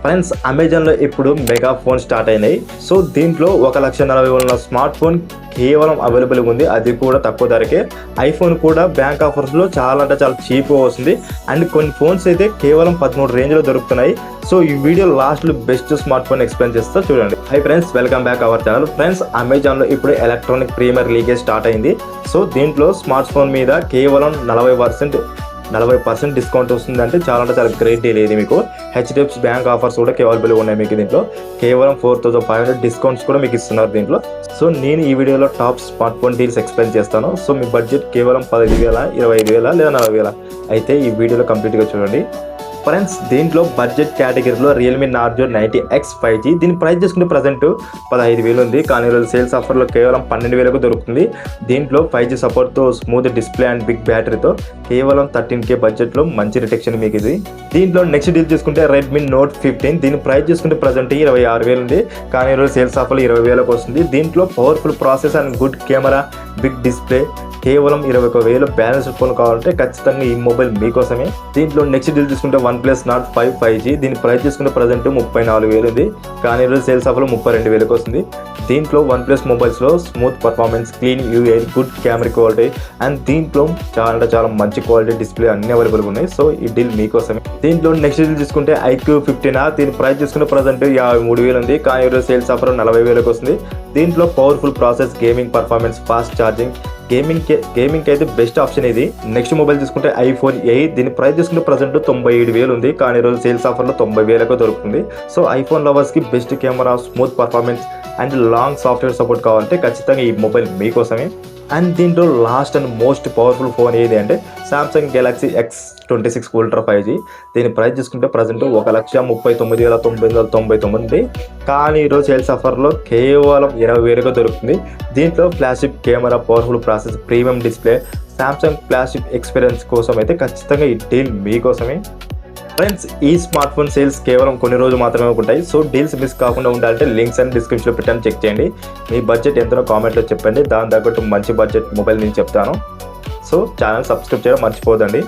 Friends, అమెజాన్లో ఇప్పుడు mega phone start అయినాయి. సో దీంట్లో 1,40,000 ఉన్న స్మార్ట్ ఫోన్ కేవలం అవైలబుల్గా ఉంది. అది కూడా తక్కువ ధరకే. ఐఫోన్ కూడా బ్యాంక్ ఆఫర్స్లో చాలా అంటే చాలా చీప్గా వస్తుంది. అండ్ కొన్ని ఫోన్స్ అయితే కేవలం 13 రేంజ్లో దొరుకుతున్నాయి. సో ఈ వీడియో లాస్ట్లో బెస్ట్ స్మార్ట్ ఫోన్ ఎక్స్ప్లెయిన్ చేస్తా చూడండి. Hi friends, welcome back our channel. Friends, అమెజాన్లో ఇప్పుడు ఎలక్ట్రానిక్ ప్రీమియర్ లీగేజ్ స్టార్ట్ అయింది. సో దీంట్లో స్మార్ట్ ఫోన్ మీద కేవలం 40% డిస్కౌంట్ వస్తుంది. అంటే చాలా గ్రేట్ డీల్ ఇది. మీకు హెచ్డిఎఫ్సి బ్యాంక్ ఆఫర్స్ కూడా అవైలబుల్గా ఉన్నాయి. మీకు దీంట్లో కేవలం 4,500 డిస్కౌంట్స్ కూడా మీకు ఇస్తున్నారు దీంట్లో. సో నేను ఈ వీడియోలో top smart phone deals explain చేస్తాను. సో మీ బడ్జెట్ కేవలం 15,000, 25,000 లేదా 40,000 అయితే ఈ వీడియోలో కంప్లీట్గా చూడండి. ఫ్రెండ్స్, దీంట్లో బడ్జెట్ కేటగిరీలో రియల్మీ నార్జో 90X 5G దీని ప్రైస్ చేసుకుంటే ప్రజెంట్ 15,000 ఉంది. కానీ ఈరోజు సేల్స్ ఆఫర్లో కేవలం 12,000కు దొరుకుతుంది. దీంట్లో 5G సపోర్ట్తో స్మూత్ డిస్ప్లే అండ్ బిగ్ బ్యాటరీతో కేవలం 13K బడ్జెట్లో మంచి రిటెక్షన్ మీకు ఇది. దీంట్లో నెక్స్ట్ డీల్ చూసుకుంటే రెడ్మీ నోట్ 15 దీని ప్రైస్ చేసుకుంటే ప్రజెంట్ 26,000 ఉంది. కానీ ఈరోజు సేల్స్ ఆఫర్లో 20,000కు వస్తుంది. దీంట్లో powerful process and good camera, big display, కేవలం 21,000 బ్యాలెన్స్డ్ ఫోన్ కావాలంటే ఖచ్చితంగా ఈ మొబైల్ మీకోసమే. దీంట్లో నెక్స్ట్ డీల్ తీసుకుంటే OnePlus Nord 5 5G దీని ప్రైస్ తీసుకుంటే ప్రజెంట్ 34,000 ఉంది. కానీ ఈరోజు సేల్స్ ఆఫర్లో 32,000కు వస్తుంది. దీంట్లో OnePlus మొబైల్స్లో smooth performance, clean UI, good camera quality and దీంట్లో చాలా మంచి క్వాలిటీ డిస్ప్లే అన్ని అవైలబుల్గా ఉన్నాయి. సో ఈ డీల్ మీకోసమే. దీంట్లో నెక్స్ట్ డీల్ తీసుకుంటే IQ 15R దీని ప్రైస్ తీసుకుంటే ప్రజెంట్ 53,000 ఉంది. కానీ ఈరోజు సేల్స్ ఆఫర్ 40,000కు వస్తుంది. దీంట్లో powerful process, gaming performance, fast charging, gaming అయితే బెస్ట్ ఆప్షన్ ఇది. నెక్స్ట్ మొబైల్ తీసుకుంటే iPhone 8 దీని ప్రైస్ తీసుకుంటే ప్రజెంట్ 97,000 ఉంది. కానీ ఈరోజు సేల్స్ ఆఫర్లో 90,000కు దొరుకుతుంది. సో ఐఫోన్ లవర్స్కి best camera, smooth performance and long software support కావాలంటే ఖచ్చితంగా ఈ మొబైల్ మీకోసమే. అండ్ దీంట్లో last and most powerful phone ఏది అంటే Samsung Galaxy X26 Ultra 5G దీని ప్రైస్ తీసుకుంటే ప్రజెంట్ 1,39,999 ఉంది. కానీ ఈరోజు సేల్స్ ఆఫర్లో కేవలం 20,000కు దొరుకుతుంది. దీంట్లో flagship camera, powerful process, premium display, Samsung flagship experience కోసం అయితే ఖచ్చితంగా ఈ డీల్ మీకోసమే. ఫ్రెండ్స్, ఈ స్మార్ట్ ఫోన్ సేల్స్ కేవలం కొన్ని రోజులు మాత్రమే ఉంటాయి. సో డీల్స్ మిస్ కాకుండా ఉండాలంటే లింక్స్ అండ్ డిస్క్రిప్షన్లో పెట్టాను, చెక్ చేయండి. మీ బడ్జెట్ ఎంతనో కామెంట్లో చెప్పండి. దాని తగ్గట్టు మంచి బడ్జెట్ మొబైల్ నేను చెప్తాను. సో ఛానల్ సబ్స్క్రైబ్ చేయడం మర్చిపోదండి.